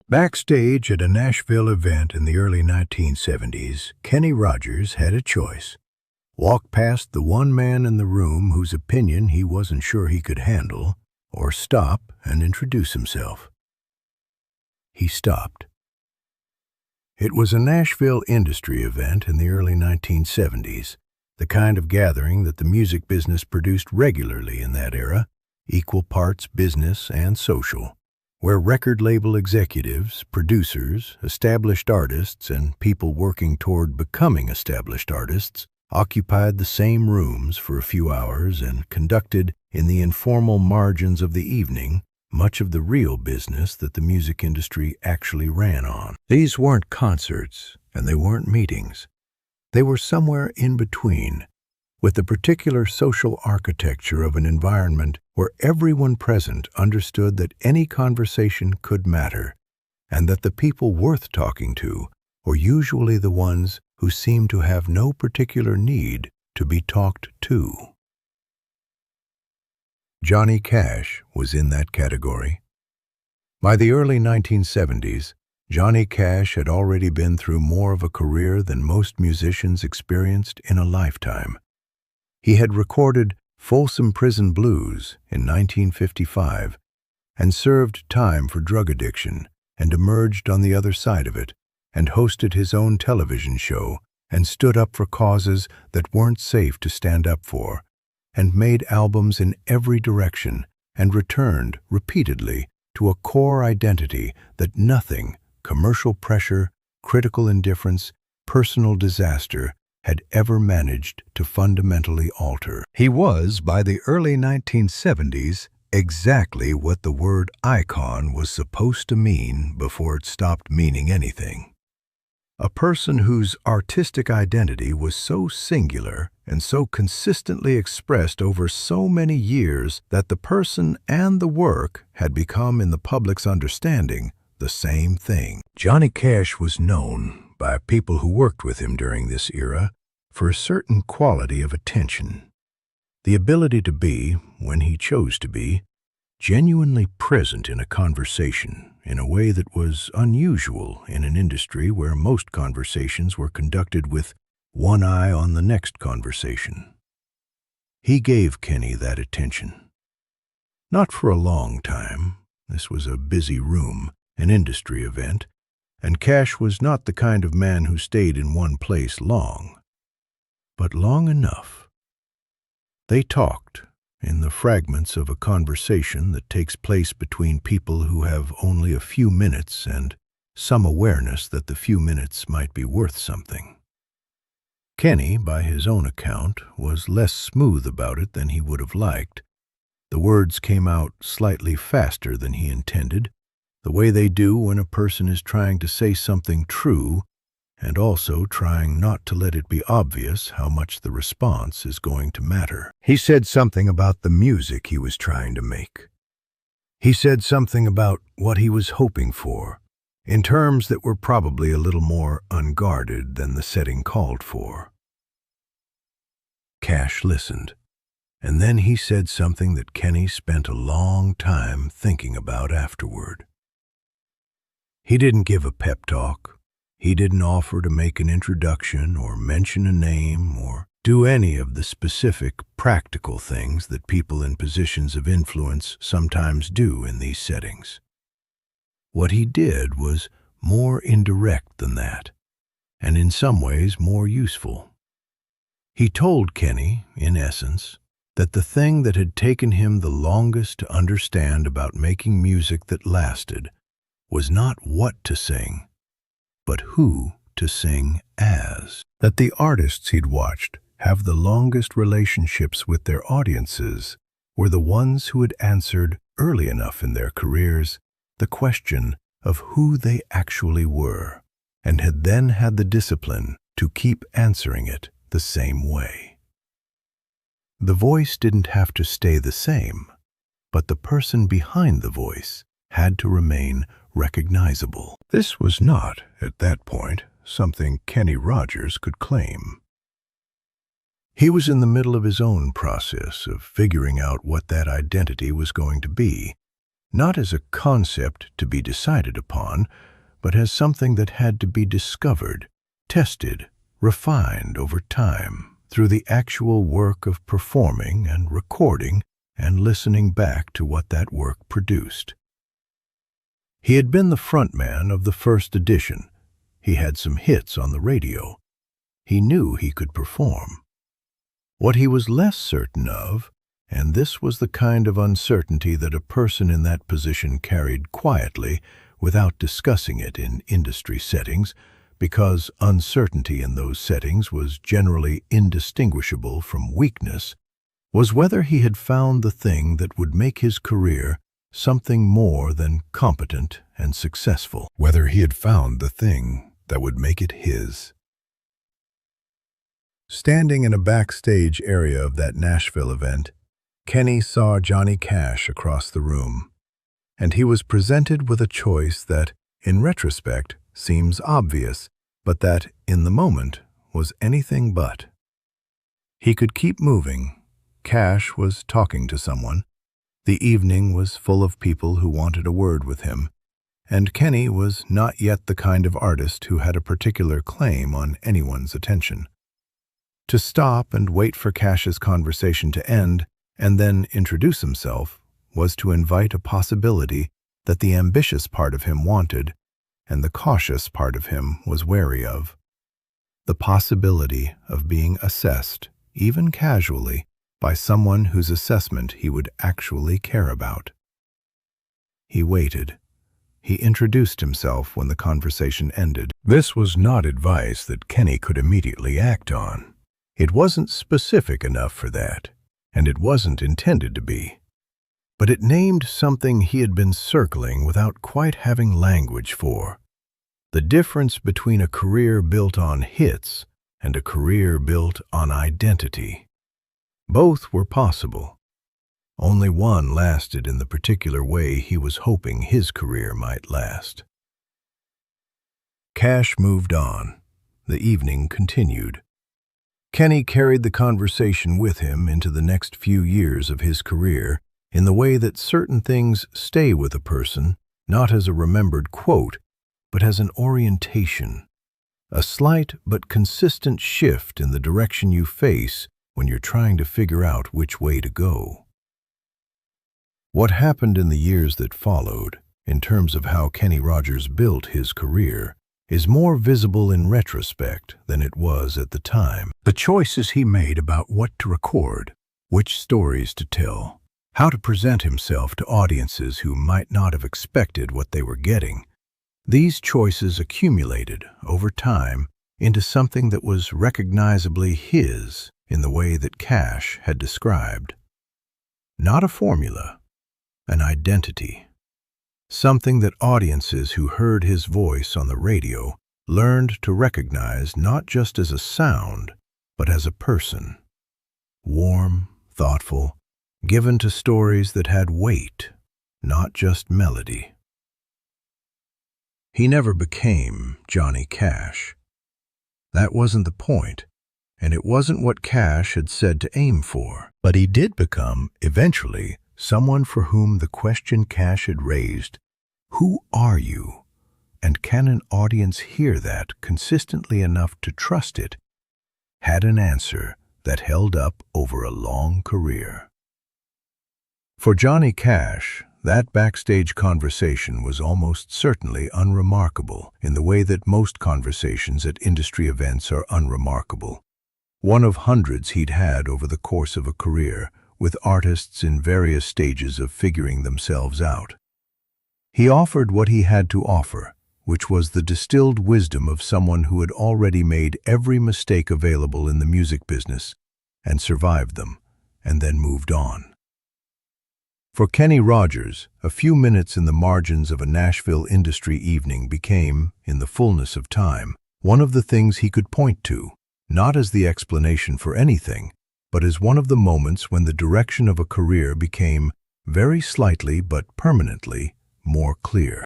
Backstage at a Nashville event in the early 1970s, Kenny Rogers had a choice. Walk past the one man in the room whose opinion he wasn't sure he could handle, or stop and introduce himself. He stopped. It was a Nashville industry event in the early 1970s, the kind of gathering that the music business produced regularly in that era, equal parts business and social, where record label executives, producers, established artists, and people working toward becoming established artists occupied the same rooms for a few hours and conducted, in the informal margins of the evening, much of the real business that the music industry actually ran on. These weren't concerts, and they weren't meetings. They were somewhere in between, with the particular social architecture of an environment where everyone present understood that any conversation could matter, and that the people worth talking to were usually the ones who seemed to have no particular need to be talked to. Johnny Cash was in that category. By the early 1970s, Johnny Cash had already been through more of a career than most musicians experienced in a lifetime. He had recorded Folsom Prison Blues in 1955 and served time for drug addiction and emerged on the other side of it and hosted his own television show and stood up for causes that weren't safe to stand up for, and made albums in every direction and returned repeatedly to a core identity that nothing, commercial pressure, critical indifference, personal disaster, had ever managed to fundamentally alter. He was, by the early 1970s, exactly what the word icon was supposed to mean before it stopped meaning anything. A person whose artistic identity was so singular and so consistently expressed over so many years that the person and the work had become, in the public's understanding, the same thing. Johnny Cash was known by people who worked with him during this era for a certain quality of attention, the ability to be, when he chose to be, genuinely present in a conversation in a way that was unusual in an industry where most conversations were conducted with one eye on the next conversation. He gave Kenny that attention. Not for a long time. This was a busy room, an industry event, and Cash was not the kind of man who stayed in one place long. But long enough. They talked, in the fragments of a conversation that takes place between people who have only a few minutes and some awareness that the few minutes might be worth something. Kenny, by his own account, was less smooth about it than he would have liked. The words came out slightly faster than he intended, the way they do when a person is trying to say something true and also trying not to let it be obvious how much the response is going to matter. He said something about the music he was trying to make. He said something about what he was hoping for, in terms that were probably a little more unguarded than the setting called for. Cash listened, and then he said something that Kenny spent a long time thinking about afterward. He didn't give a pep talk. He didn't offer to make an introduction or mention a name or do any of the specific, practical things that people in positions of influence sometimes do in these settings. What he did was more indirect than that, and in some ways more useful. He told Kenny, in essence, that the thing that had taken him the longest to understand about making music that lasted was not what to sing, but who to sing as. That the artists he'd watched have the longest relationships with their audiences were the ones who had answered, early enough in their careers, the question of who they actually were, and had then had the discipline to keep answering it the same way. The voice didn't have to stay the same, but the person behind the voice had to remain recognizable. This was not, at that point, something Kenny Rogers could claim. He was in the middle of his own process of figuring out what that identity was going to be, not as a concept to be decided upon, but as something that had to be discovered, tested, refined over time through the actual work of performing and recording and listening back to what that work produced. He had been the frontman of the first edition. He had some hits on the radio. He knew he could perform. What he was less certain of, and this was the kind of uncertainty that a person in that position carried quietly without discussing it in industry settings, because uncertainty in those settings was generally indistinguishable from weakness, was whether he had found the thing that would make his career something more than competent and successful. Whether he had found the thing that would make it his. Standing in a backstage area of that Nashville event, Kenny saw Johnny Cash across the room, and he was presented with a choice that, in retrospect, seems obvious, but that, in the moment, was anything but. He could keep moving. Cash was talking to someone. The evening was full of people who wanted a word with him, and Kenny was not yet the kind of artist who had a particular claim on anyone's attention. To stop and wait for Cash's conversation to end and then introduce himself was to invite a possibility that the ambitious part of him wanted and the cautious part of him was wary of. The possibility of being assessed, even casually, by someone whose assessment he would actually care about. He waited. He introduced himself when the conversation ended. This was not advice that Kenny could immediately act on. It wasn't specific enough for that, and it wasn't intended to be. But it named something he had been circling without quite having language for. The difference between a career built on hits and a career built on identity. Both were possible. Only one lasted in the particular way he was hoping his career might last. Cash moved on. The evening continued. Kenny carried the conversation with him into the next few years of his career in the way that certain things stay with a person, not as a remembered quote, but as an orientation, a slight but consistent shift in the direction you face when you're trying to figure out which way to go. What happened in the years that followed, in terms of how Kenny Rogers built his career, is more visible in retrospect than it was at the time. The choices he made about what to record, which stories to tell, how to present himself to audiences who might not have expected what they were getting, these choices accumulated, over time, into something that was recognizably his in the way that Cash had described. Not a formula, an identity. Something that audiences who heard his voice on the radio learned to recognize not just as a sound, but as a person. Warm, thoughtful, given to stories that had weight, not just melody. He never became Johnny Cash. That wasn't the point, and it wasn't what Cash had said to aim for. But he did become, eventually, someone for whom the question Cash had raised, "Who are you?" and can an audience hear that consistently enough to trust it, had an answer that held up over a long career. For Johnny Cash, that backstage conversation was almost certainly unremarkable in the way that most conversations at industry events are unremarkable. One of hundreds he'd had over the course of a career, with artists in various stages of figuring themselves out. He offered what he had to offer, which was the distilled wisdom of someone who had already made every mistake available in the music business and survived them, and then moved on. For Kenny Rogers, a few minutes in the margins of a Nashville industry evening became, in the fullness of time, one of the things he could point to, not as the explanation for anything, but as one of the moments when the direction of a career became, very slightly but permanently, more clear.